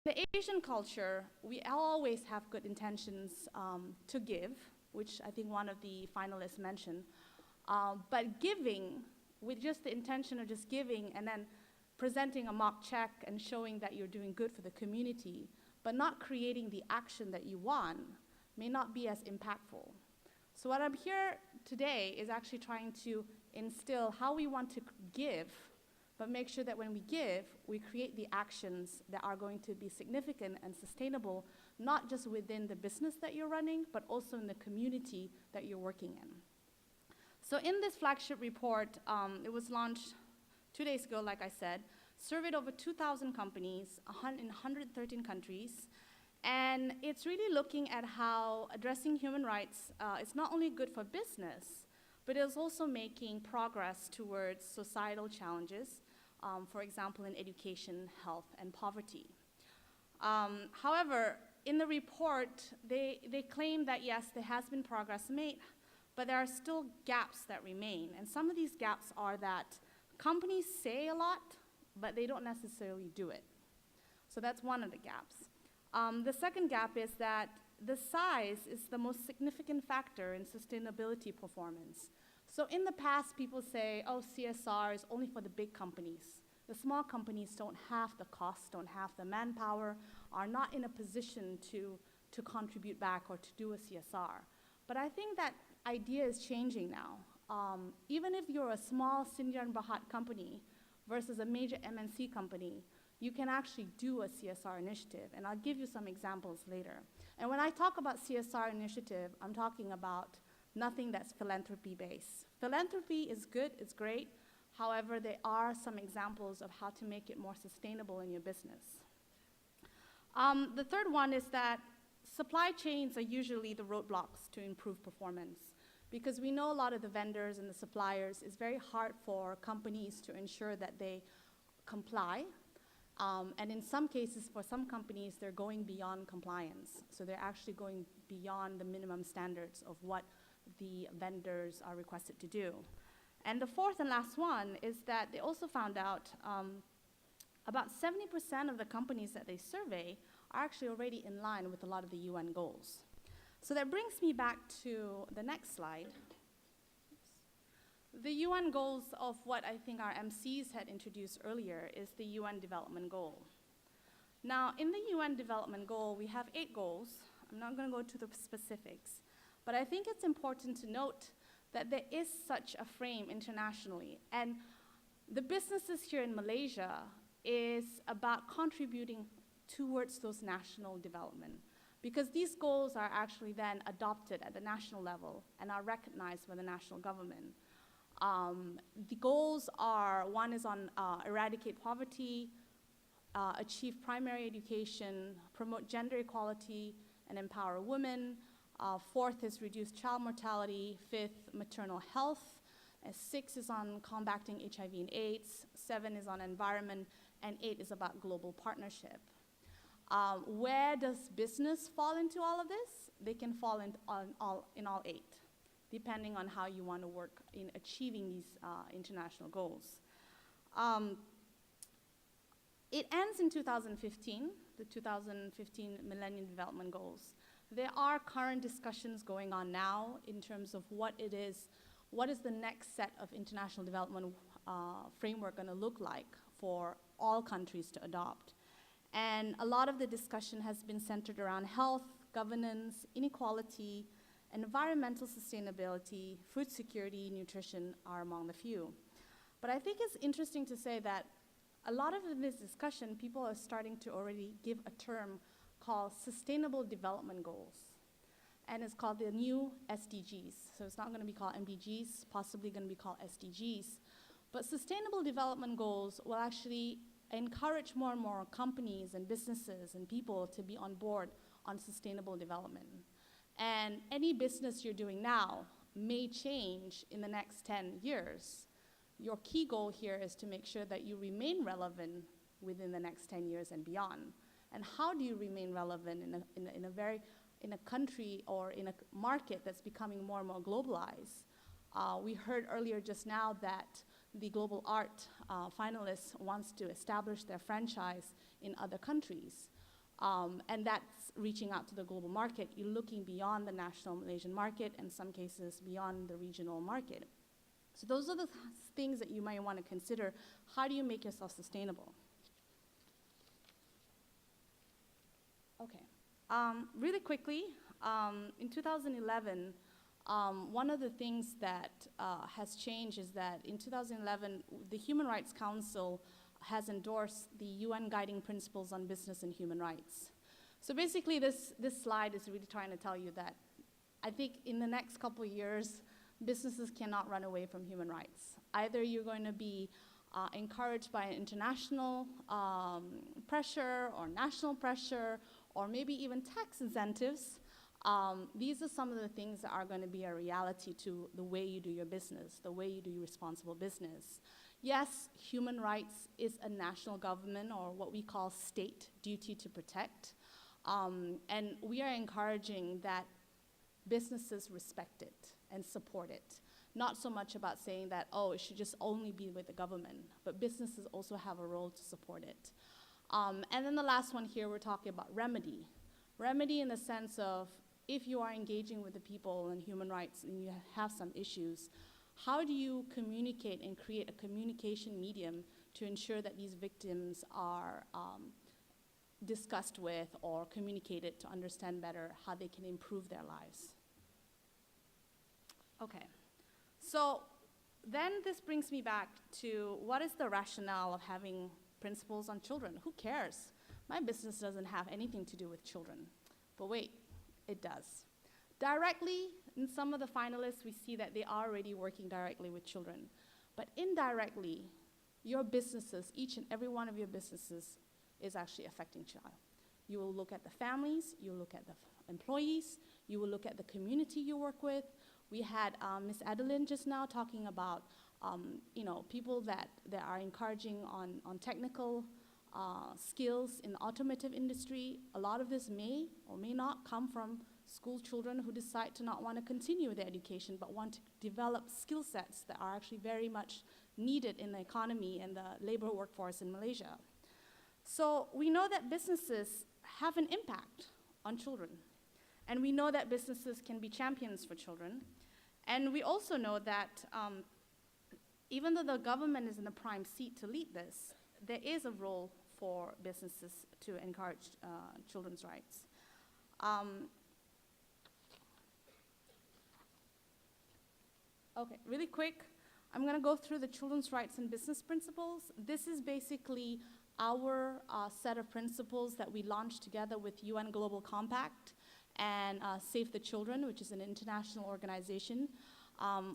The Asian culture, we always have good intentions to give, which I think one of the finalists mentioned. But giving with just the intention of just giving and then presenting a mock check and showing that you're doing good for the community, but not creating the action that you want, may not be as impactful. So what I'm here today is actually trying to instill how we want to give, but make sure that when we give, we create the actions that are going to be significant and sustainable, not just within the business that you're running, but also in the community that you're working in. So in this flagship report, it was launched 2 days ago, like I said, surveyed over 2,000 companies in 113 countries, and it's really looking at how addressing human rights is not only good for business, but it's also making progress towards societal challenges, for example, in education, health, and poverty. However, in the report, they claim that yes, there has been progress made, but there are still gaps that remain. And some of these gaps are that companies say a lot, but they don't necessarily do it. So that's one of the gaps. The second gap is that the size is the most significant factor in sustainability performance. So in the past, people say, oh, CSR is only for the big companies. The small companies don't have the cost, don't have the manpower, are not in a position to contribute back or to do a CSR. But I think that idea is changing now. Even if you're a small Sinjan Berhad company versus a major MNC company, you can actually do a CSR initiative, and I'll give you some examples later. And when I talk about CSR initiative, I'm talking about nothing that's philanthropy-based. Philanthropy is good, it's great. However, there are some examples of how to make it more sustainable in your business. The third one is that supply chains are usually the roadblocks to improve performance, because we know a lot of the vendors and the suppliers, it's very hard for companies to ensure that they comply. And in some cases, for some companies, they're going beyond compliance. So they're actually going beyond the minimum standards of what the vendors are requested to do. And the fourth and last one is that they also found out about 70% of the companies that they survey are actually already in line with a lot of the UN goals. So that brings me back to the next slide. The UN goals of what I think our MCs had introduced earlier is the UN Development Goal. Now, in the UN Development Goal, we have 8 goals. I'm not going to go to the specifics, but I think it's important to note that there is such a frame internationally. And the businesses here in Malaysia is about contributing towards those national development, because these goals are actually then adopted at the national level and are recognized by the national government. The goals are, one is on eradicate poverty, achieve primary education, promote gender equality, and empower women. Fourth is reduce child mortality. Fifth, maternal health. 6 is on combating HIV and AIDS. 7 is on environment. And 8 is about global partnership. Where does business fall into all of this? They can fall in all 8, depending on how you want to work in achieving these international goals. It ends in 2015, the 2015 Millennium Development Goals. There are current discussions going on now in terms of what is the next set of international development framework going to look like for all countries to adopt. And a lot of the discussion has been centered around health, governance, inequality, environmental sustainability, food security, nutrition are among the few. But I think it's interesting to say that a lot of in this discussion, people are starting to already give a term called Sustainable Development Goals. And it's called the new SDGs. So it's not going to be called MDGs, possibly going to be called SDGs. But Sustainable Development Goals will actually encourage more and more companies and businesses and people to be on board on sustainable development. And any business you're doing now may change in the next 10 years. Your key goal here is to make sure that you remain relevant within the next 10 years and beyond. And how do you remain relevant in a country or in a market that's becoming more and more globalized? We heard earlier just now that the global art finalists wants to establish their franchise in other countries. And that's reaching out to the global market. You're looking beyond the national Malaysian market, and in some cases beyond the regional market. So those are the things that you might want to consider. How do you make yourself sustainable? Okay. Really quickly, in 2011, one of the things that has changed is that in 2011, the Human Rights Council has endorsed the UN Guiding Principles on Business and Human Rights. So basically, this slide is really trying to tell you that I think in the next couple of years, businesses cannot run away from human rights. Either you're going to be encouraged by international pressure or national pressure, or maybe even tax incentives. These are some of the things that are going to be a reality to the way you do your business, the way you do responsible business. Yes, human rights is a national government, or what we call state duty to protect. And we are encouraging that businesses respect it and support it. Not so much about saying that, oh, it should just only be with the government, but businesses also have a role to support it. And then the last one here, we're talking about remedy. Remedy in the sense of, if you are engaging with the people in human rights and you have some issues, how do you communicate and create a communication medium to ensure that these victims are discussed with or communicated to understand better how they can improve their lives? Okay, so then this brings me back to what is the rationale of having principles on children? Who cares? My business doesn't have anything to do with children. But wait, it does. Directly, in some of the finalists, we see that they are already working directly with children. But indirectly, your businesses, each and every one of your businesses, is actually affecting child. You will look at the families, you will look at the employees, you will look at the community you work with. We had Ms. Adeline just now talking about people that are encouraging on technical skills in the automotive industry. A lot of this may or may not come from school children who decide to not want to continue their education but want to develop skill sets that are actually very much needed in the economy and the labor workforce in Malaysia. So we know that businesses have an impact on children. And we know that businesses can be champions for children. And we also know that even though the government is in a prime seat to lead this, there is a role for businesses to encourage children's rights. Okay, really quick, I'm going to go through the children's rights and business principles. This is basically our set of principles that we launched together with UN Global Compact and Save the Children, which is an international organization.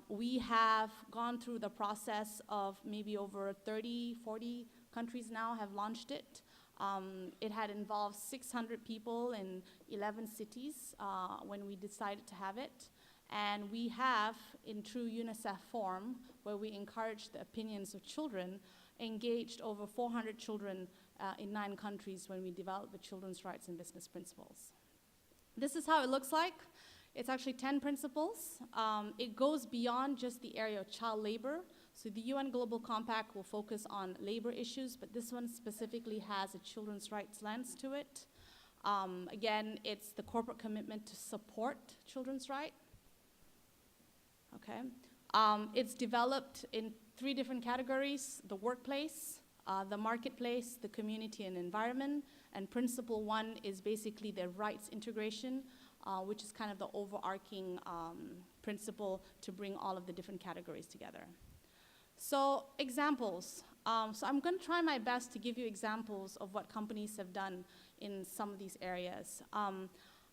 We have gone through the process of maybe over 30, 40 countries now have launched it. It had involved 600 people in 11 cities when we decided to have it. And we have, in true UNICEF form, where we encourage the opinions of children, engaged over 400 children in 9 countries when we developed the children's rights and business principles. This is how it looks like. It's actually 10 principles. It goes beyond just the area of child labor. So the UN Global Compact will focus on labor issues, but this one specifically has a children's rights lens to it. Again, it's the corporate commitment to support children's rights. Okay. It's developed in 3 different categories: the workplace, the marketplace, the community and environment. And principle 1 is basically the rights integration, which is kind of the overarching principle to bring all of the different categories together. So examples. So I'm going to try my best to give you examples of what companies have done in some of these areas. I'm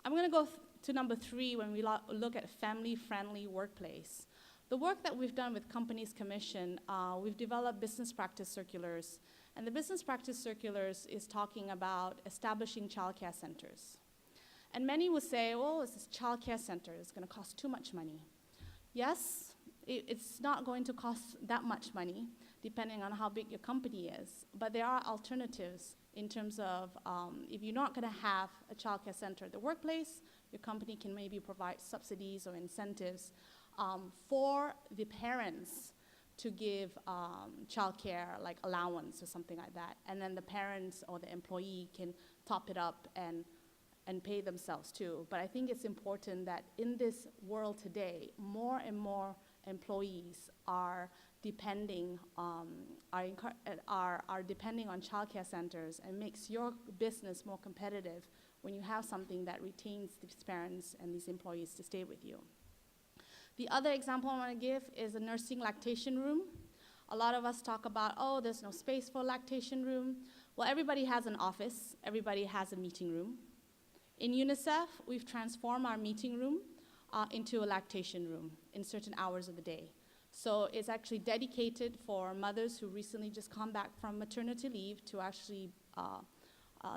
going to go to number 3 when we look at family-friendly workplace. The work that we've done with Companies Commission, we've developed business practice circulars. And the business practice circulars is talking about establishing childcare centers. And many will say, oh, it's this childcare center, it's going to cost too much money. Yes, it's not going to cost that much money, depending on how big your company is. But there are alternatives in terms of if you're not going to have a childcare center at the workplace, your company can maybe provide subsidies or incentives for the parents to give childcare like allowance or something like that. And then the parents or the employee can top it up and pay themselves too. But I think it's important that in this world today, more and more employees are depending depending on childcare centers, and makes your business more competitive when you have something that retains these parents and these employees to stay with you. The other example I want to give is a nursing lactation room. A lot of us talk about, oh, there's no space for a lactation room. Well, everybody has an office. Everybody has a meeting room. In UNICEF, we've transformed our meeting room into a lactation room in certain hours of the day. So it's actually dedicated for mothers who recently just come back from maternity leave to actually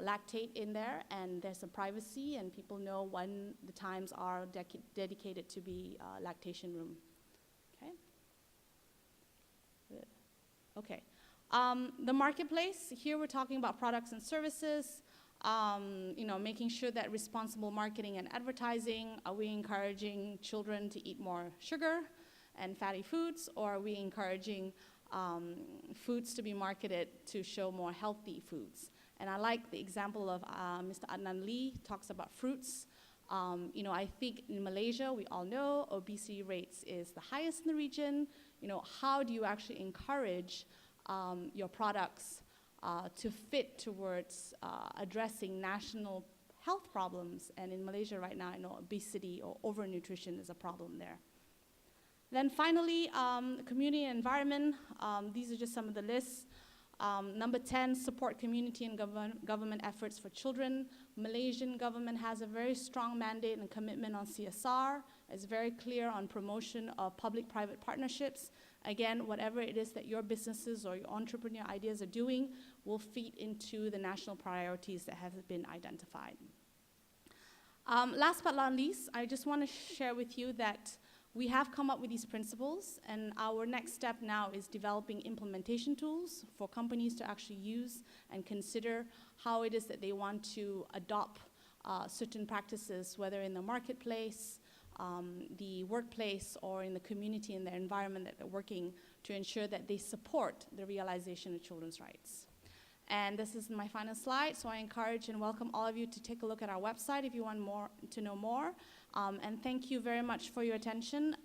lactate in there, and there's some privacy, and people know when the times are dedicated to be lactation room. Okay? Good. Okay. The marketplace, here we're talking about products and services, making sure that responsible marketing and advertising. Are we encouraging children to eat more sugar and fatty foods, or are we encouraging foods to be marketed to show more healthy foods? And I like the example of Mr. Adnan Lee talks about fruits. I think in Malaysia, we all know obesity rates is the highest in the region. How do you actually encourage your products to fit towards addressing national health problems? And in Malaysia right now, I know obesity or overnutrition is a problem there. Then finally, community and environment. These are just some of the lists. Number 10, support community and government efforts for children. Malaysian government has a very strong mandate and commitment on CSR. It's very clear on promotion of public-private partnerships. Again, whatever it is that your businesses or your entrepreneur ideas are doing will feed into the national priorities that have been identified. Last but not least, I just want to share with you that we have come up with these principles, and our next step now is developing implementation tools for companies to actually use and consider how it is that they want to adopt certain practices, whether in the marketplace, the workplace, or in the community and the environment that they're working, to ensure that they support the realization of children's rights. And this is my final slide, so I encourage and welcome all of you to take a look at our website if you want to know more. And thank you very much for your attention.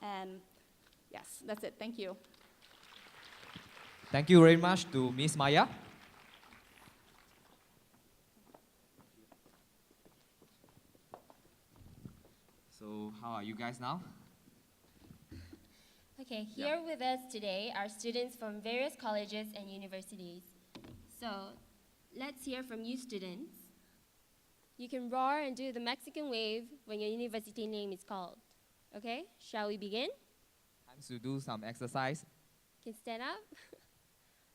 And yes, that's it. Thank you. Thank you very much to Ms. Maya. So how are you guys now? Okay, here with us today are students from various colleges and universities. So let's hear from you students. You can roar and do the Mexican wave when your university name is called. Okay, shall we begin? Time to do some exercise. Can stand up.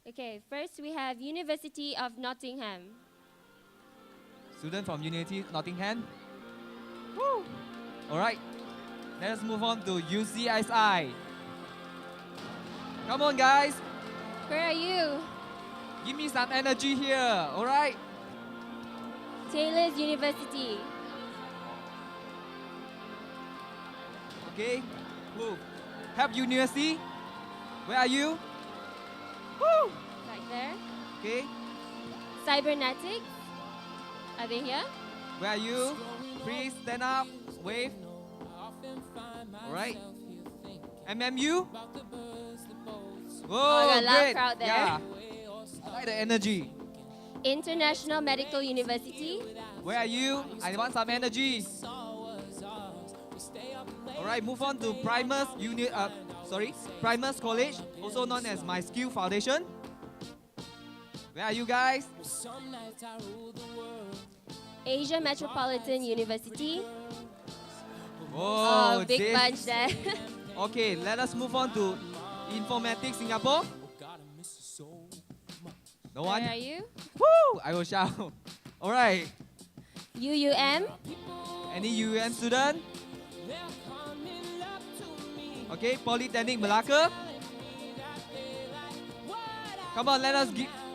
Okay, first we have University of Nottingham. Student from University Nottingham. Woo! All right, let us move on to UCSI. Come on, guys. Where are you? Give me some energy here, all right? Taylor's University. Okay, woo. Help University. Where are you? Woo! Right there. Okay, Cybernetics. Are they here? where are you? Please stand up, wave. All right. MMU. Whoa, Oh, I got a loud great. crowd there. Yeah, I like the energy. International Medical University. Where are you? I want some energy. All right, move on to Primus College, also known as My Skill Foundation. Where are you guys? Asia Metropolitan University. Oh, Big this- bunch there. Okay, let us move on to Informatics Singapore. No one? Where are you? Woo! I will shout. All right. UUM. Any UUM student? Okay, Polytechnic Malacca. Come on, let us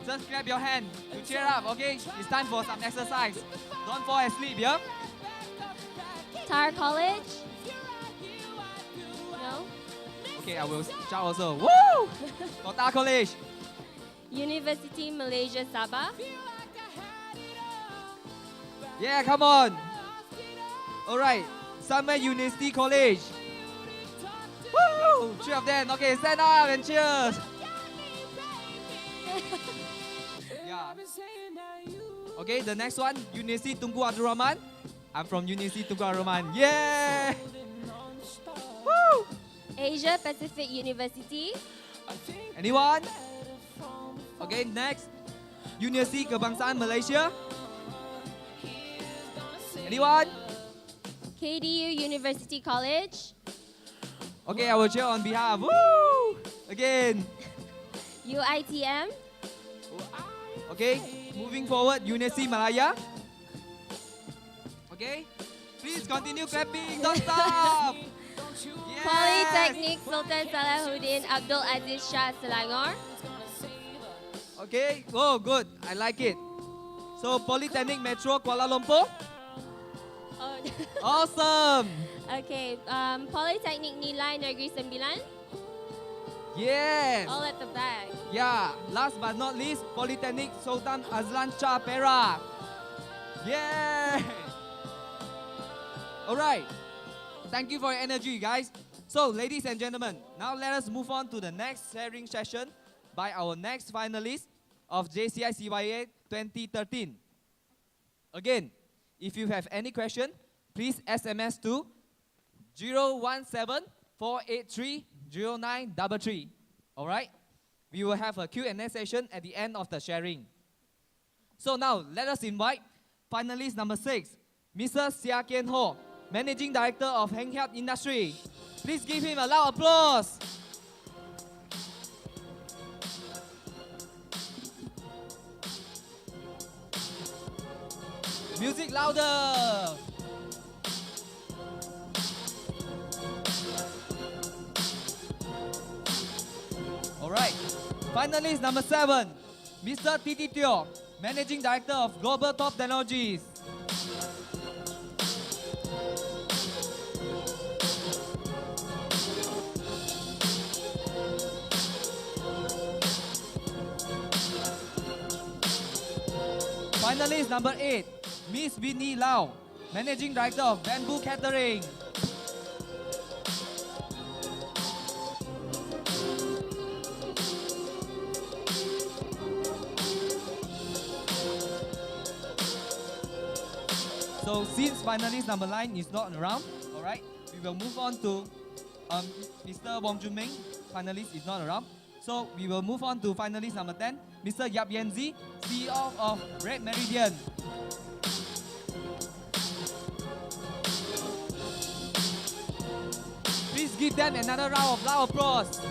just clap your hand to cheer up, okay? It's time for some exercise. Don't fall asleep, yeah? Tar College. No. Okay, I will shout also. Woo! Kota College. University Malaysia Sabah. Yeah, come on. All right, Summer University College. Woo! 3 of them. Okay, stand up and cheers. Yeah. Okay, the next one, University Tunku Abdul Rahman. I'm from University Tunku Abdul Rahman. Yeah! Woo! Asia Pacific University. Anyone? Okay, next, University Kebangsaan Malaysia. Anyone? KDU University College. Okay, I will cheer on behalf. Woo! Again. UITM. Okay, moving forward, University Malaya. Okay, please continue clapping, don't stop. Yes. Polytechnic Sultan Salahuddin Abdul Aziz Shah Selangor. Okay, oh good, I like it. So Polytechnic Metro Kuala Lumpur. Oh. Awesome. Okay, Polytechnic Nilai Negeri Sembilan. Yes. All at the back. Yeah, last but not least, Polytechnic Sultan Azlan Shah Perak. Yeah. All right. Thank you for your energy, guys. So, ladies and gentlemen, now let us move on to the next sharing session by our next finalist of JCI CYEA 2013. Again, if you have any question, please SMS to 017-483-0933. All right? We will have a Q&A session at the end of the sharing. So now, let us invite finalist number 6, Mr. Sia Kian Ho, Managing Director of Heng Hiat Industry. Please give him a loud applause. Music louder. All right. Finalist number 7, Mr. Titi Teo, Managing Director of Global Top Technologies. Finalist number 8, Miss Winnie Lau, Managing Director of Bamboo Catering. So since finalist number 9 is not around, all right, we will move on to Mr. Wong Jun Ming. Finalist is not around. So we will move on to finalist number 10, Mr. Yap Yanzi, CEO of Red Meridian. Please give them another round of loud applause.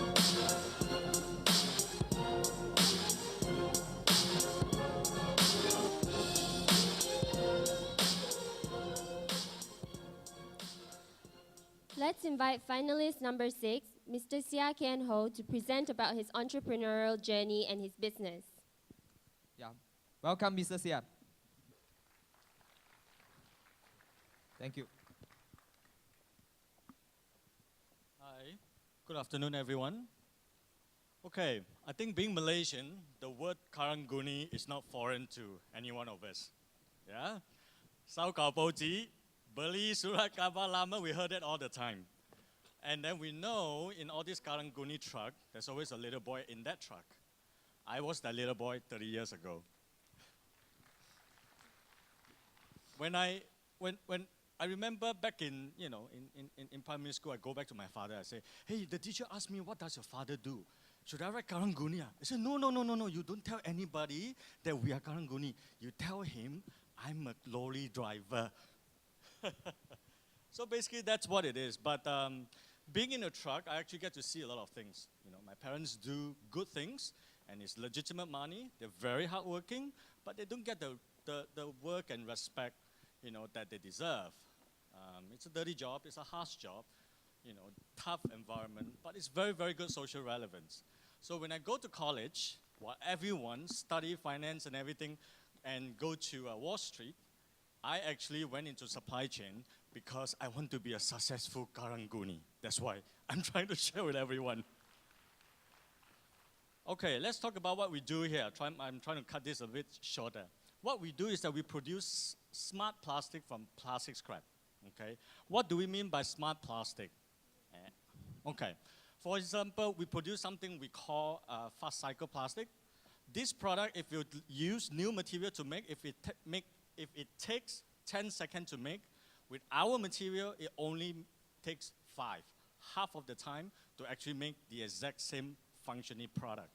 Let's invite finalist number 6, Mr. Sia Kian Ho, to present about his entrepreneurial journey and his business. Yeah, welcome, Mr. Sia. Thank you. Hi, good afternoon, everyone. Okay, I think being Malaysian, the word Karang-Guni is not foreign to any one of us. Yeah? Sau Kau Poji, Beli Surat Khabar Lama, we heard it all the time. And then we know in all this Karang-Guni truck, there's always a little boy in that truck. I was that little boy 30 years ago. When I remember back in, in primary school, I go back to my father, I say, hey, the teacher asked me, what does your father do? Should I write Karang-Guni? I said, no, you don't tell anybody that we are Karang-Guni. You tell him, I'm a lorry driver. So basically, that's what it is. But being in a truck, I actually get to see a lot of things. My parents do good things, and it's legitimate money. They're very hardworking, but they don't get the work and respect, that they deserve. It's a dirty job. It's a harsh job. Tough environment, but it's very, very good social relevance. So when I go to college, while everyone study finance and everything, and go to Wall Street, I actually went into supply chain because I want to be a successful Karang-Guni. That's why I'm trying to share with everyone. Okay, let's talk about what we do here. I'm trying to cut this a bit shorter. What we do is that we produce smart plastic from plastic scrap. Okay, what do we mean by smart plastic? Okay, for example, we produce something we call fast cycle plastic. This product, if you use new material to make, if it takes 10 seconds to make, with our material, it only takes 5, half of the time to actually make the exact same functioning product.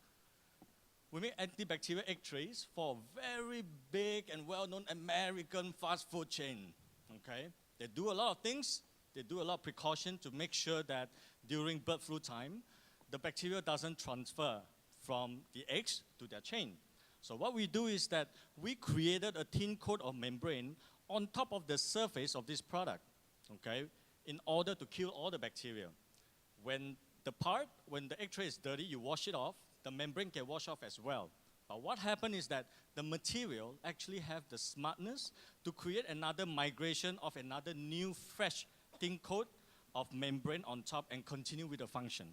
We make antibacterial egg trays for a very big and well-known American fast food chain. Okay, they do a lot of things. They do a lot of precaution to make sure that during bird flu time, the bacteria doesn't transfer from the eggs to their chain. So what we do is that we created a thin coat of membrane on top of the surface of this product, okay, in order to kill all the bacteria. When the egg tray is dirty, you wash it off, the membrane can wash off as well. But what happened is that the material actually have the smartness to create another migration of another new, fresh, thin coat of membrane on top and continue with the function.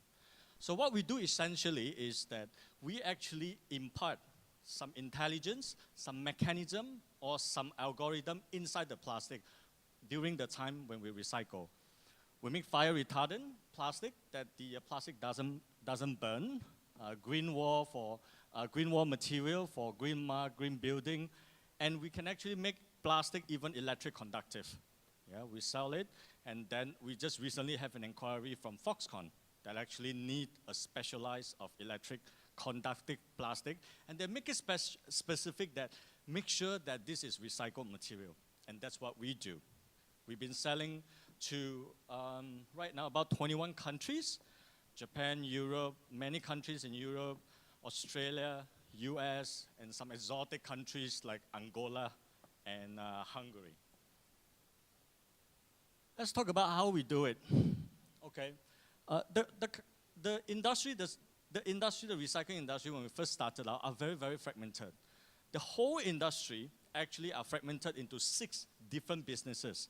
So what we do essentially is that we actually impart some intelligence, some mechanism, or some algorithm inside the plastic during the time when we recycle. We make fire retardant plastic that the plastic doesn't burn. Green wall material for green mark, green building, and we can actually make plastic even electric conductive. Yeah, we sell it, and then we just recently have an inquiry from Foxconn that actually need a specialized of electric conductive plastic, and they make it specific that make sure that this is recycled material, and that's what we do. We've been selling to right now about 21 countries, Japan, Europe, many countries in Europe, Australia, US, and some exotic countries like Angola and Hungary. Let's talk about how we do it. Okay, the recycling industry, when we first started out, are very, very fragmented. The whole industry actually are fragmented into 6 different businesses.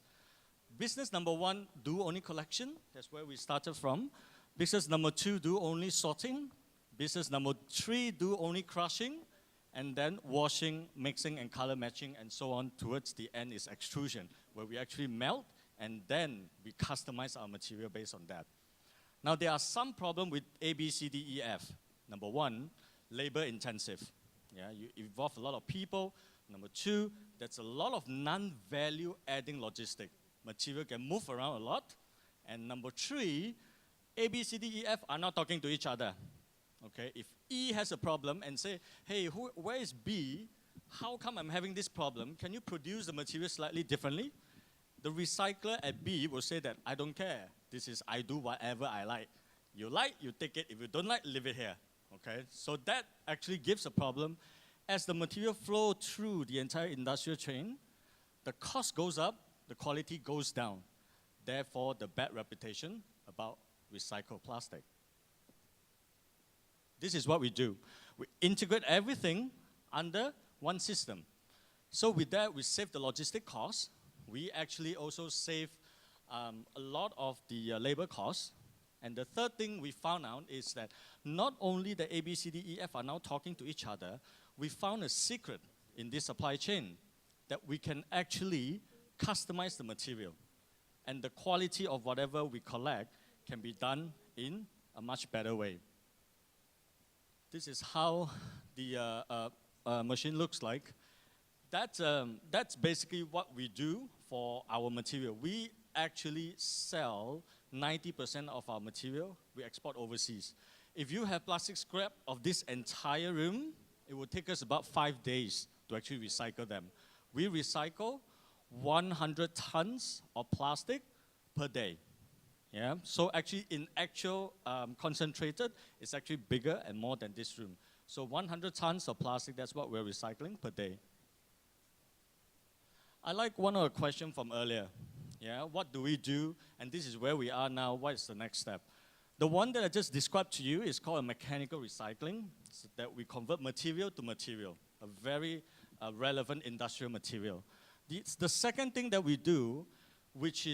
Business number 1, do only collection. That's where we started from. Business number 2, do only sorting. Business number 3, do only crushing. And then washing, mixing, and color matching, and so on. Towards the end is extrusion, where we actually melt, and then we customize our material based on that. Now, there are some problems with A, B, C, D, E, F. Number 1, labor intensive. Yeah, you involve a lot of people. Number 2, there's a lot of non-value adding logistic. Material can move around a lot. And number 3, A, B, C, D, E, F are not talking to each other. Okay, if E has a problem and say, hey, where is B? How come I'm having this problem? Can you produce the material slightly differently? The recycler at B will say that, I don't care. This is, I do whatever I like. You like, you take it. If you don't like, leave it here. Okay, so that actually gives a problem. As the material flow through the entire industrial chain, the cost goes up, the quality goes down. Therefore, the bad reputation about recycled plastic. This is what we do. We integrate everything under one system. So with that, we save the logistic costs. We actually also save a lot of the labor costs. And the third thing we found out is that not only the A, B, C, D, E, F are now talking to each other, we found a secret in this supply chain that we can actually customize the material. And the quality of whatever we collect can be done in a much better way. This is how the machine looks like. That's basically what we do for our material. We actually sell 90% of our material, we export overseas. If you have plastic scrap of this entire room, it will take us about 5 days to actually recycle them. We recycle 100 tons of plastic per day. Yeah, so actually in actual concentrated, it's actually bigger and more than this room. So 100 tons of plastic, that's what we're recycling per day. I like one of the questions from earlier. Yeah, what do we do? And this is where we are now. What is the next step? The one that I just described to you is called a mechanical recycling, so that we convert material to material, a very relevant industrial material. The second thing that we do, which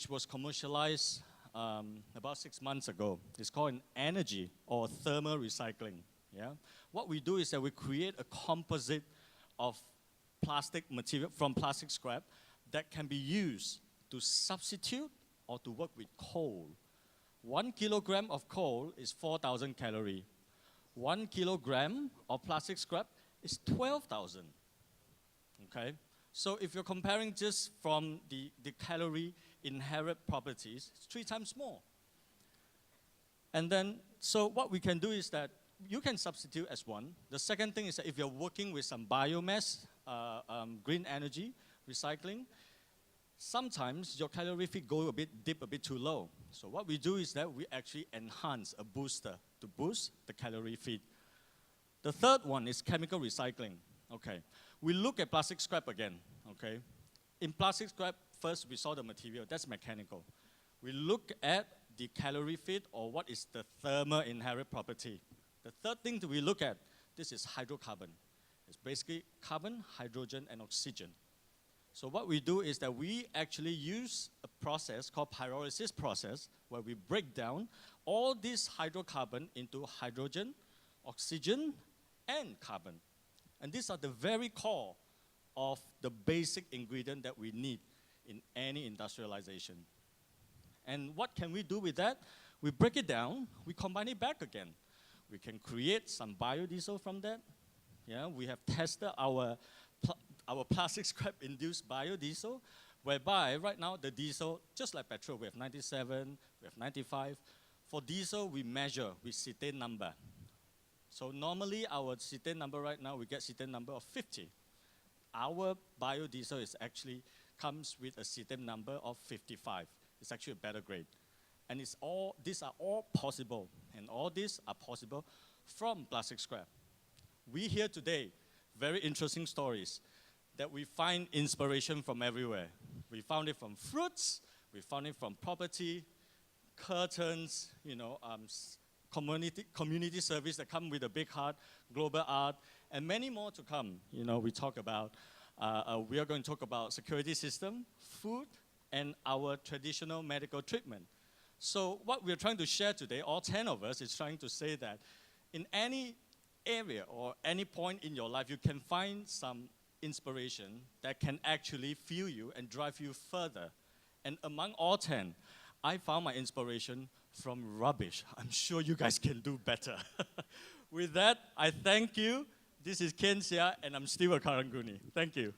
was commercialized about 6 months ago, is called an energy or thermal recycling. Yeah? What we do is that we create a composite of plastic material, from plastic scrap that can be used to substitute or to work with coal. 1 kilogram of coal is 4,000 calories. 1 kilogram of plastic scrap is 12,000. Okay? So if you're comparing just from the calorie inherent properties, it's 3 times more. And then, so what we can do is that you can substitute as one. The second thing is that if you're working with some biomass, green energy, recycling, sometimes your calorie feed dip a bit too low. So what we do is that we actually enhance a booster to boost the calorie feed. The third one is chemical recycling. Okay, we look at plastic scrap again. Okay, in plastic scrap, first we saw the material, that's mechanical. We look at the calorie feed, or what is the thermal inherent property. The third thing that we look at, this is hydrocarbon. It's basically carbon, hydrogen, and oxygen. So what we do is that we actually use a process called pyrolysis process, where we break down all these hydrocarbon into hydrogen, oxygen, and carbon. And these are the very core of the basic ingredient that we need in any industrialization. And what can we do with that? We break it down, we combine it back again. We can create some biodiesel from that. Yeah, we have tested our plastic scrap-induced biodiesel, whereby right now the diesel, just like petrol, we have 97, we have 95. For diesel, we measure with cetane number. So normally our cetane number right now, we get cetane number of 50. Our biodiesel is actually comes with a cetane number of 55. It's actually a better grade. And these are all possible, and all these are possible from plastic scrap. We hear today very interesting stories that we find inspiration from everywhere. We found it from fruits, we found it from property, curtains, community service that come with a big heart, global art, and many more to come. We talk about, we are going to talk about security system, food, and our traditional medical treatment. So what we're trying to share today, all 10 of us, is trying to say that in any area or any point in your life, you can find some inspiration that can actually fuel you and drive you further. And among all 10, I found my inspiration from rubbish. I'm sure you guys can do better. With that, I thank you. This is Ken Sia, and I'm Steve Karanguni. Thank you.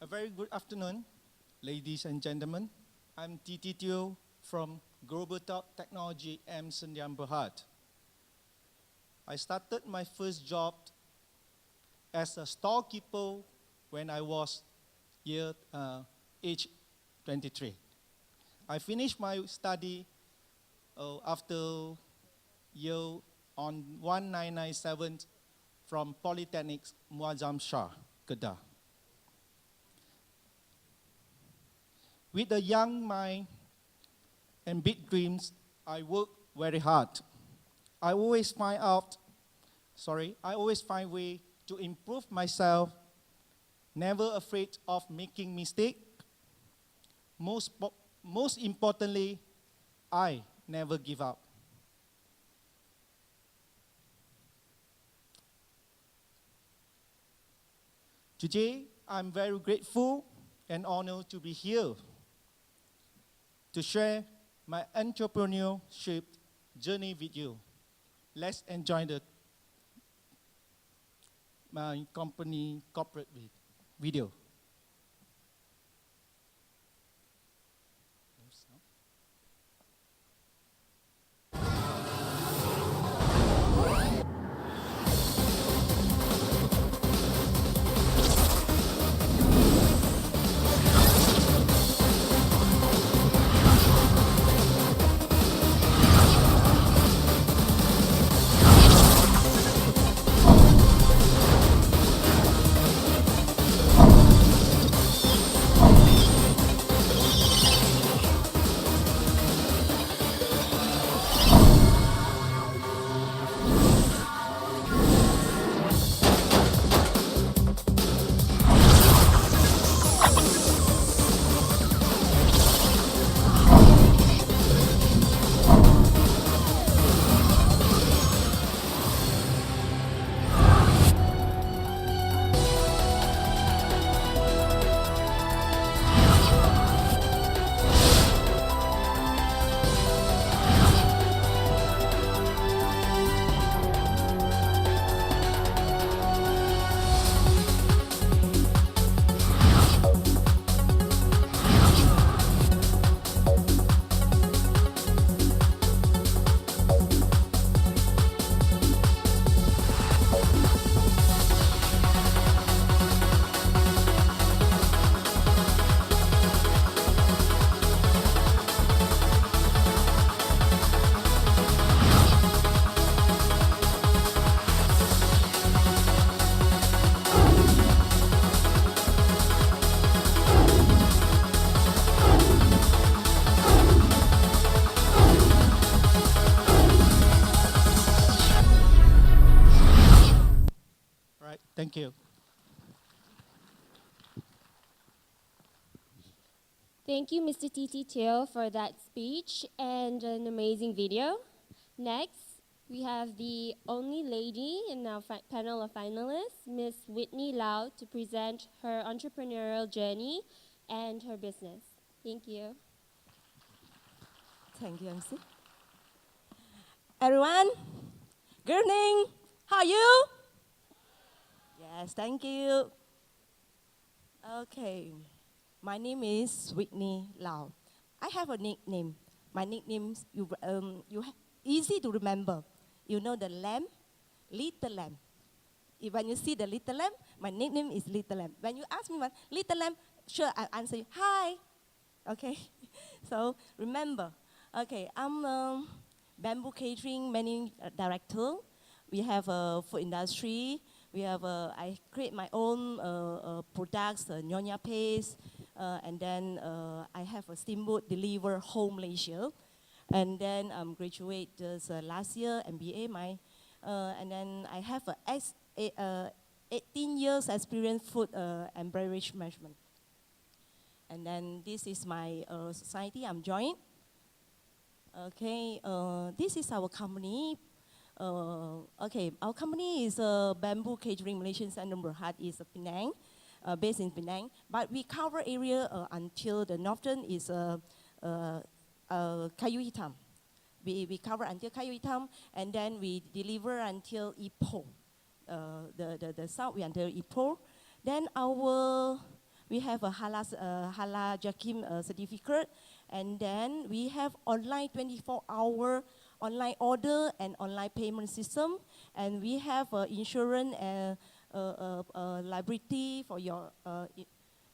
A very good afternoon, ladies and gentlemen. I'm Titi Teo from Global Technology M. Sendian Berhad. I started my first job as a storekeeper when I was age 23. I finished my study after year on 1997 from Polytechnic Muazzam Shah, Kedah. With a young mind and big dreams, I work very hard. I always find way to improve myself, never afraid of making mistakes. Most importantly, I never give up. Today, I'm very grateful and honored to be here to share my entrepreneurship journey with you. Let's enjoy my company corporate video. right, thank you. Thank you, Mr. Titi Teo, for that speech and an amazing video. Next, we have the only lady in our panel of finalists, Ms. Whitney Lau, to present her entrepreneurial journey and her business. Thank you. Thank you, MC. Everyone, good evening. How are you? Yes, thank you. Okay, my name is Whitney Lau. I have a nickname. My nickname easy to remember. You know the lamb, little lamb. When you see the little lamb, my nickname is Little Lamb. When you ask me what little lamb, sure I'll answer you, hi. Okay, so remember. Okay, I'm Bamboo Catering Managing Director. We have a food industry. We have I create my own products, Nyonya Paste, and then I have a steamboat deliver home Malaysia. And then graduate just last year, MBA, and then I have 18 years experience food and beverage management. And then this is my society I'm joined. Okay, this is our company. Okay, our company is Bamboo Catering Malaysian Center Berhad is Penang, based in Penang. But we cover area until the northern is Kayu Hitam. We cover until Kayu Hitam, and then we deliver until Ipoh. The south we until Ipoh. Then we have a Halal Jakim certificate, and then we have online 24-hour online order and online payment system, and we have insurance and liability for your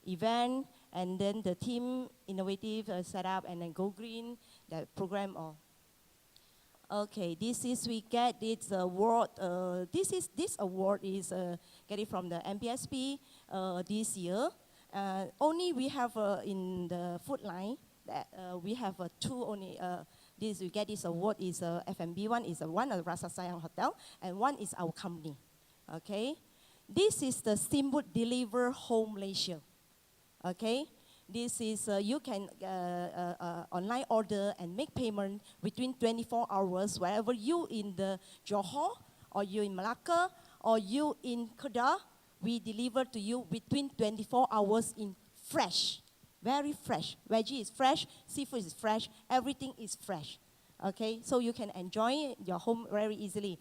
event, and then the team innovative setup, and then Go Green, that program all. Okay, we get this award. This award is get it from the MPSP this year. Only we have in the food line that we have two only. We get this award is FMB one is one of Rasa Sayang Hotel, and one is our company. Okay, this is the steamboat deliver home Malaysia. Okay. This is, you can online order and make payment between 24 hours, wherever you in the Johor, or you in Malacca, or you in Kedah, we deliver to you between 24 hours in fresh, very fresh. Veggie is fresh, seafood is fresh, everything is fresh. Okay, so you can enjoy your home very easily.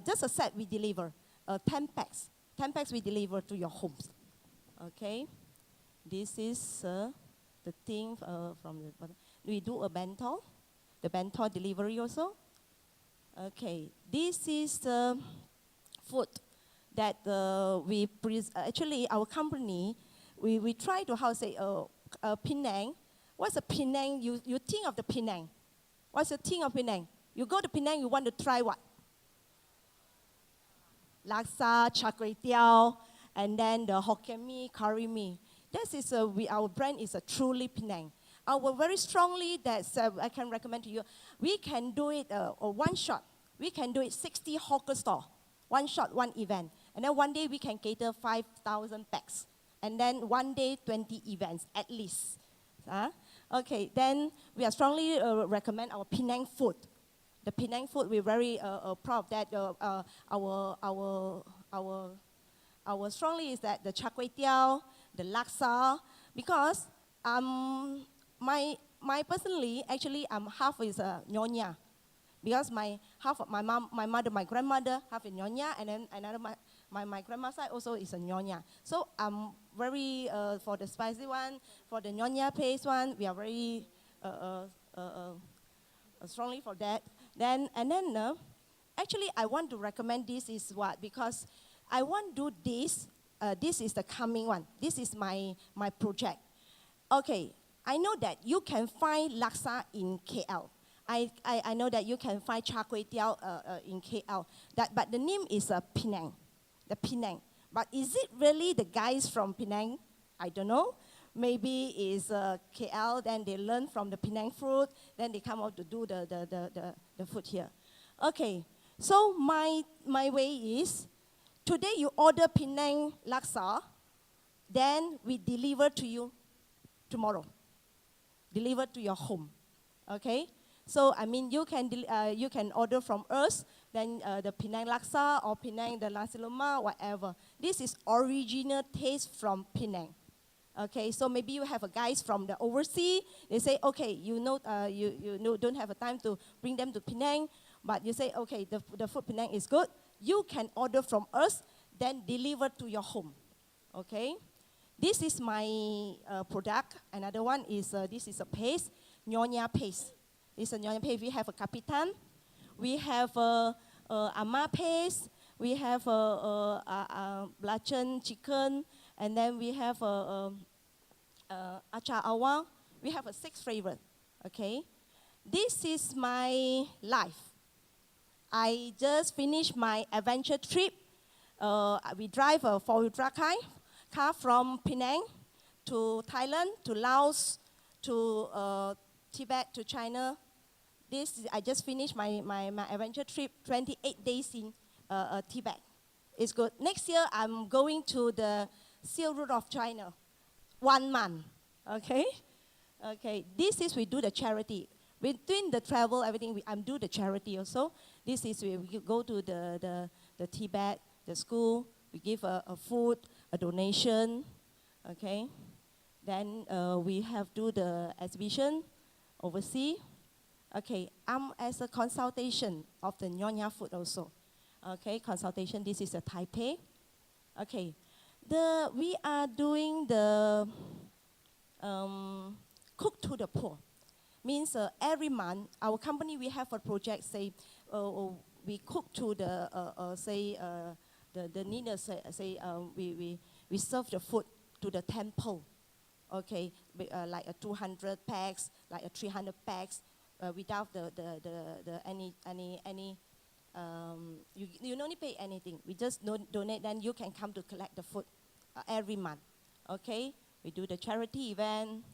Just a set we deliver, 10 packs. 10 packs we deliver to your homes. Okay. This is the thing from the bottom. We do a bento, the bento delivery also. Okay, this is the food that actually our company, we try to, Penang. What's a Penang? You think of the Penang. What's the thing of Penang? You go to Penang, you want to try what? Laksa, char kway teow, and then the Hokkien mee, curry mee. This is our brand is a truly Penang. Our very strongly that I can recommend to you. We can do it one shot. We can do it 60 hawker store, one shot, one event, and then one day we can cater 5,000 packs, and then one day 20 events at least. Okay, then we are strongly recommend our Penang food. The Penang food, we're very proud of that. Our strongly is that the char kway teow, the laksa, because my personally, actually, half is Nyonya, because half of my mom, my mother, my grandmother, half is Nyonya, and then another my grandma's side also is a Nyonya. So I'm very for the spicy one, for the Nyonya paste one, we are very strongly for that. Actually, I want to recommend this is what, because I want to do this. This is the coming one. This is my project. Okay, I know that you can find laksa in KL. I know that you can find char kway teow in KL. But the name is Penang, the Penang. But is it really the guys from Penang? I don't know. Maybe it's KL, then they learn from the Penang fruit, then they come out to do the food here. Okay, so my way is today you order Penang laksa, then we deliver to you tomorrow. Deliver to your home, okay? So, I mean, you can order from us, then the Penang laksa or Penang, the nasi lemak, whatever. This is original taste from Penang. Okay, so maybe you have a guys from the overseas. They say, okay, you don't have a time to bring them to Penang, but you say, okay, the food Penang is good. You can order from us, then deliver to your home. Okay, this is my product. Another one is this is a paste, Nyonya paste. This is a Nyonya paste. We have a Capitan, we have Ama paste, we have belacan chicken, and then we have achar awang. We have 6 flavors, okay? This is my life. I just finished my adventure trip. We drive a 4-wheel drive car from Penang to Thailand, to Laos, to Tibet, to China. I just finished my adventure trip, 28 days in Tibet. It's good. Next year, I'm going to the Silk Road of China, 1 month, okay? Okay, this is we do the charity. Between the travel, everything, I'm do the charity also. This is we go to the Tibet, the school, we give a food, a donation, okay? Then we have do the exhibition overseas. Okay, I'm as a consultation of the Nyonya food also. Okay, consultation, this is a Taipei. Okay, we are doing the cook to the poor. Means every month, our company, we have a project, say, we cook to the needers, we serve the food to the temple. Okay, like a 200 packs, like a 300 packs, without you don't need pay anything. We just donate, then you can come to collect the food every month. Okay, we do the charity event.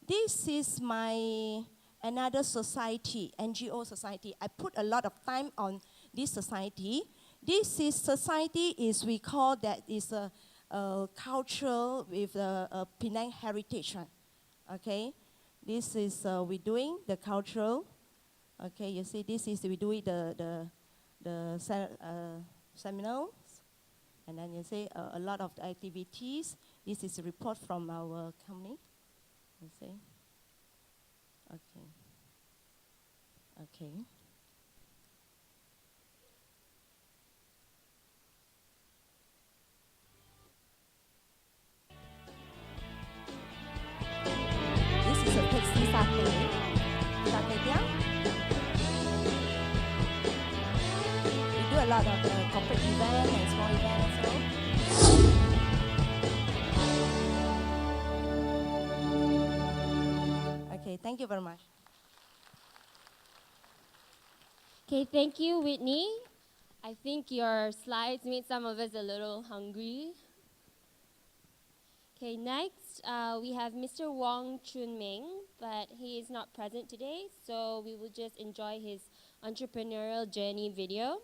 This is my another society, NGO society. I put a lot of time on this society. This is society is we call that is a cultural with a Penang heritage. Okay, this is we doing the cultural. Okay, you see, this is we do it the seminars, and then you see a lot of the activities. This is a report from our company. You see, okay, okay. This is a taxi satay. We do a lot of the corporate event and small event also. Okay, thank you very much. Okay, thank you, Whitney. I think your slides made some of us a little hungry. Okay, next we have Mr. Wong Chun Ming, but he is not present today, so we will just enjoy his entrepreneurial journey video.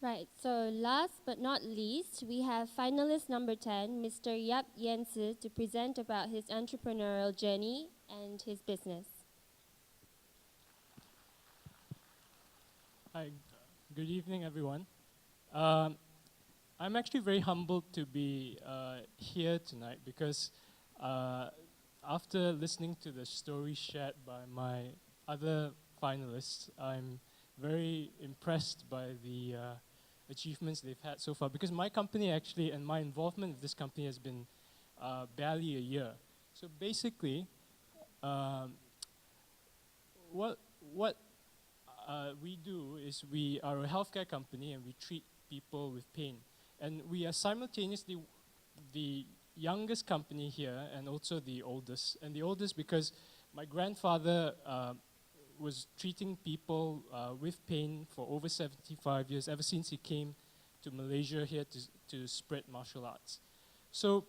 Right, so last but not least, we have finalist number 10, Mr. Yap Yensi, to present about his entrepreneurial journey and his business. Hi, good evening, everyone. I'm actually very humbled to be here tonight because after listening to the story shared by my other finalists, I'm very impressed by the achievements they've had so far, because my company actually, and my involvement with this company has been barely a year. So basically, what we do is we are a healthcare company and we treat people with pain. And we are simultaneously the youngest company here and also the oldest. And the oldest because my grandfather was treating people with pain for over 75 years, ever since he came to Malaysia here to spread martial arts. So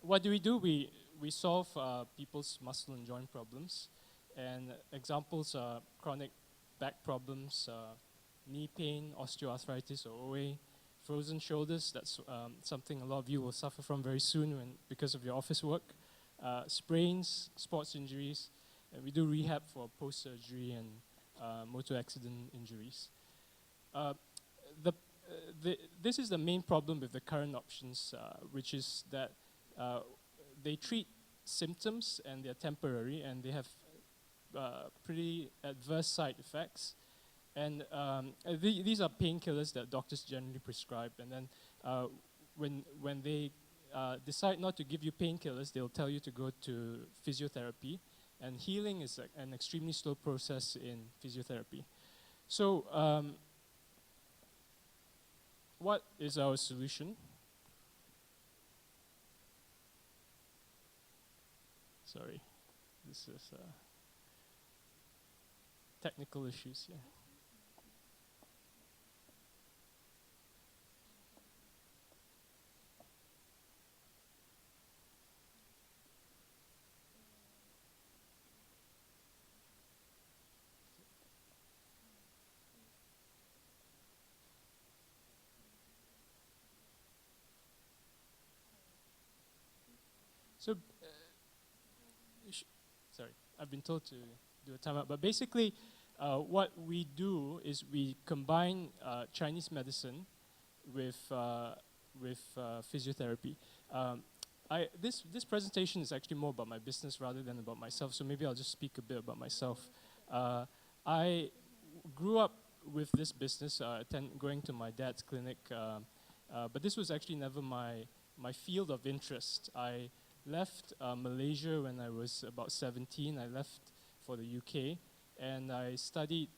what do? We solve people's muscle and joint problems. And examples are chronic back problems, knee pain, osteoarthritis or OA, frozen shoulders, that's something a lot of you will suffer from very soon because of your office work, sprains, sports injuries, and we do rehab for post-surgery and motor accident injuries. This is the main problem with the current options, which is that they treat symptoms and they're temporary and they have pretty adverse side effects. And these are painkillers that doctors generally prescribe. And then when they decide not to give you painkillers, they'll tell you to go to physiotherapy. And healing is an extremely slow process in physiotherapy. So what is our solution? Sorry, this is technical issues here. So, sorry, I've been told to do a timeout, but basically what we do is we combine Chinese medicine with physiotherapy. This presentation is actually more about my business rather than about myself, so maybe I'll just speak a bit about myself. I grew up with this business, going to my dad's clinic, but this was actually never my field of interest. I left Malaysia when I was about 17. I left for the UK and I studied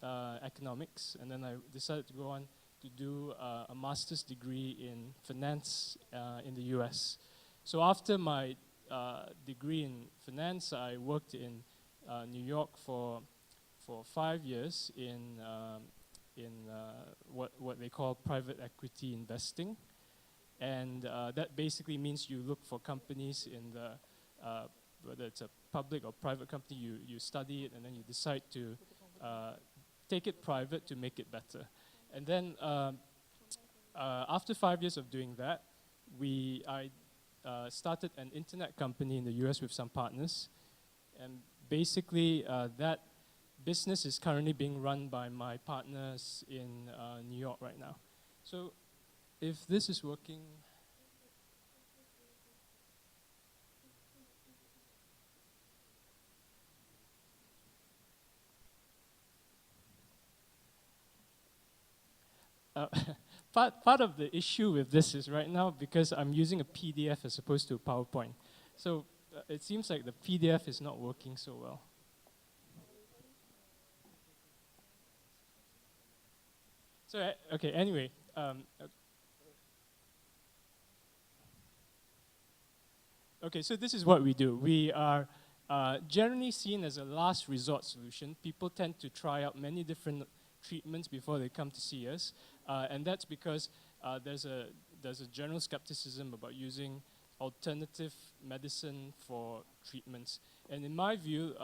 economics, and then I decided to go on to do a master's degree in finance in the US. So after my degree in finance, I worked in New York for 5 years in what they call private equity investing. And that basically means you look for companies in the, whether it's a public or private company, you study it and then you decide to take it private to make it better. And then after 5 years of doing that, I started an internet company in the US with some partners. And basically that business is currently being run by my partners in New York right now. So if this is working, part of the issue with this is right now, because I'm using a PDF as opposed to a PowerPoint. So it seems like the PDF is not working so well. So, okay, anyway. Okay, so this is what we do. We are generally seen as a last resort solution. People tend to try out many different treatments before they come to see us, and that's because there's a general skepticism about using alternative medicine for treatments. And in my view,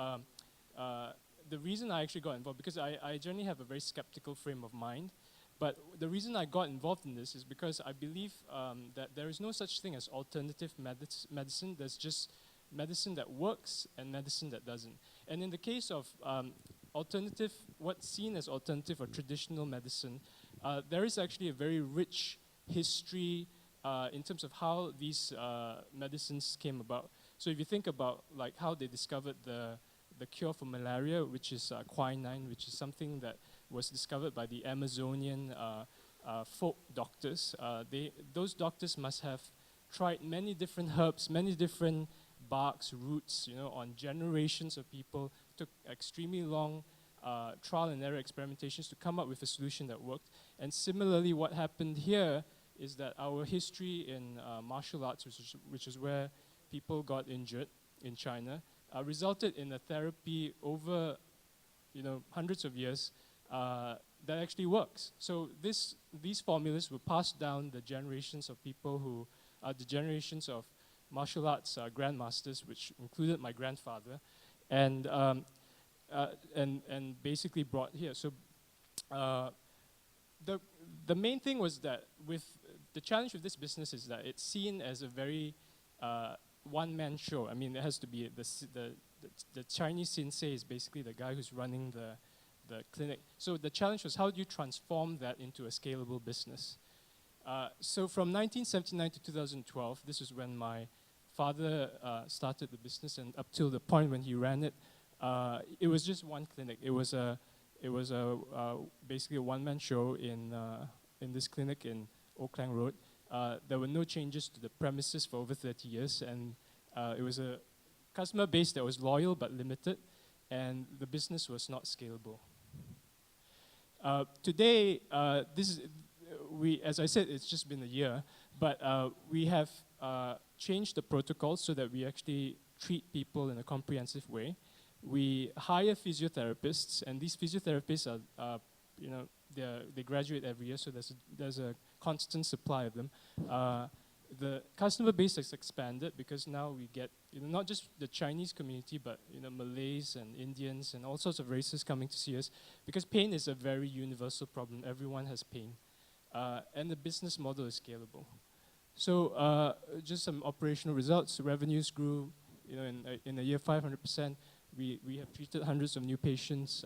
the reason I actually got involved, because I generally have a very skeptical frame of mind, But the reason I got involved in this is because I believe that there is no such thing as alternative medicine. There's just medicine that works and medicine that doesn't. And in the case of alternative, what's seen as alternative or traditional medicine, there is actually a very rich history in terms of how these medicines came about. So if you think about like how they discovered the cure for malaria, which is quinine, which is something that was discovered by the Amazonian folk doctors. Those doctors must have tried many different herbs, many different barks, roots, on generations of people. Took extremely long trial and error experimentations to come up with a solution that worked. And similarly, what happened here is that our history in martial arts, which is where people got injured in China, resulted in a therapy over hundreds of years that actually works. So these formulas were passed down the generations of people who are the generations of martial arts grandmasters, which included my grandfather, and basically brought here. So the main thing was that with the challenge with this business is that it's seen as a very one-man show. I mean, it has to be the Chinese sensei is basically the guy who's running the clinic. So the challenge was, how do you transform that into a scalable business? So from 1979 to 2012, this is when my father started the business, and up till the point when he ran it, it was just one clinic. It was basically a one-man show in this clinic in Old Klang Road. There were no changes to the premises for over 30 years, and it was a customer base that was loyal but limited, and the business was not scalable. Today, as I said, it's just been a year, but we have changed the protocol so that we actually treat people in a comprehensive way. We hire physiotherapists, and these physiotherapists are they graduate every year, so there's a constant supply of them. The customer base has expanded because now we get not just the Chinese community, but Malays and Indians and all sorts of races coming to see us, because pain is a very universal problem. Everyone has pain, and the business model is scalable. So just some operational results. Revenues grew, in a year 500%. We have treated hundreds of new patients.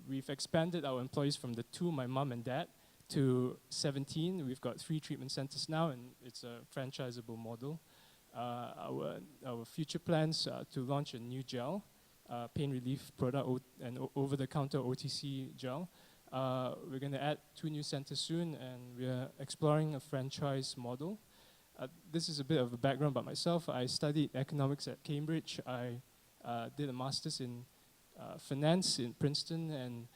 We've expanded our employees from the 2, my mom and dad, to 17. We've got 3 treatment centers now, and it's a franchisable model. Our future plans to launch a new gel, pain relief product, and over-the-counter OTC gel. We're going to add 2 new centers soon, and we're exploring a franchise model. This is a bit of a background about myself. I studied economics at Cambridge. I did a master's in finance in Princeton, and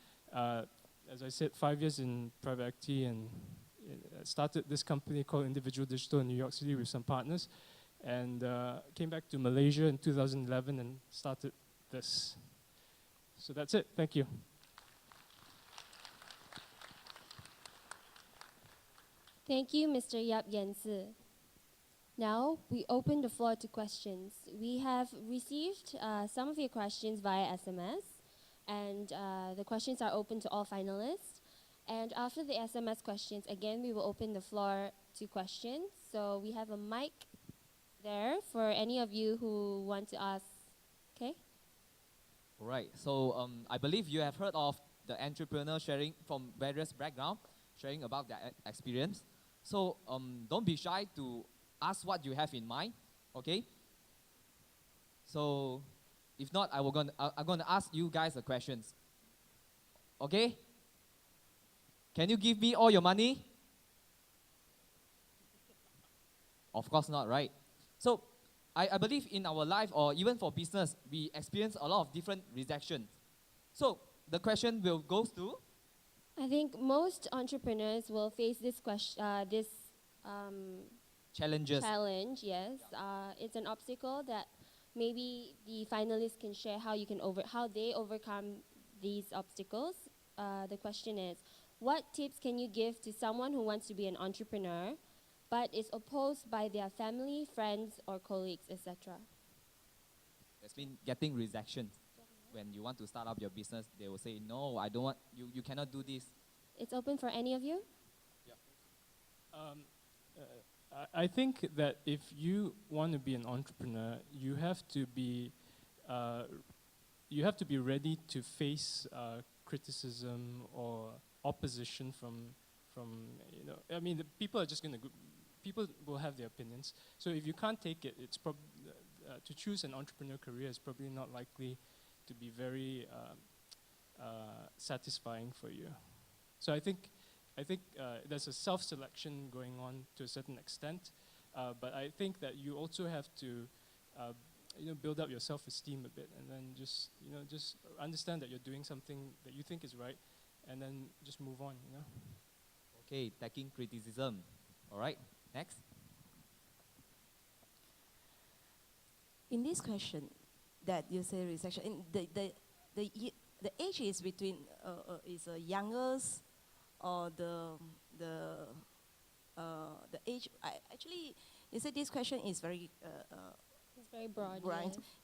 as I said, 5 years in private equity, and started this company called Individual Digital in New York City with some partners, and came back to Malaysia in 2011 and started this. So that's it. Thank you. Thank you, Mr. Yap Yensi. Now, we open the floor to questions. We have received some of your questions via SMS, and the questions are open to all finalists. And after the SMS questions, again, we will open the floor to questions. So we have a mic there for any of you who want to ask. Okay? All right. So I believe you have heard of the entrepreneur sharing from various backgrounds, sharing about their experience. So don't be shy to ask what you have in mind, okay? So if not, I'm gonna ask you guys the questions, okay? Can you give me all your money? Of course not, right? So I believe in our life, or even for business, we experience a lot of different rejections. So the question will go to? I think most entrepreneurs will face this Challenges. challenge, yes. It's an obstacle that maybe the finalists can share how they overcome these obstacles. The question is, what tips can you give to someone who wants to be an entrepreneur but is opposed by their family, friends, or colleagues, etc.? There's been getting rejection. When you want to start up your business, they will say, no, I don't want, you cannot do this. It's open for any of you. Um, I think that if you want to be an entrepreneur, you have to be ready to face criticism or opposition from I mean, the people are just going to people will have their opinions. So if you can't take it, it's to choose an entrepreneur career is probably not likely to be very satisfying for you. So I think there's a self-selection going on to a certain extent, but I think that you also have to build up your self-esteem a bit, and then just understand that you're doing something that you think is right, and then just move on. Okay, taking criticism. All right, next. In this question that you say resection, the age is between is youngest or the age. Actually, you said this question is very It's very broad. right.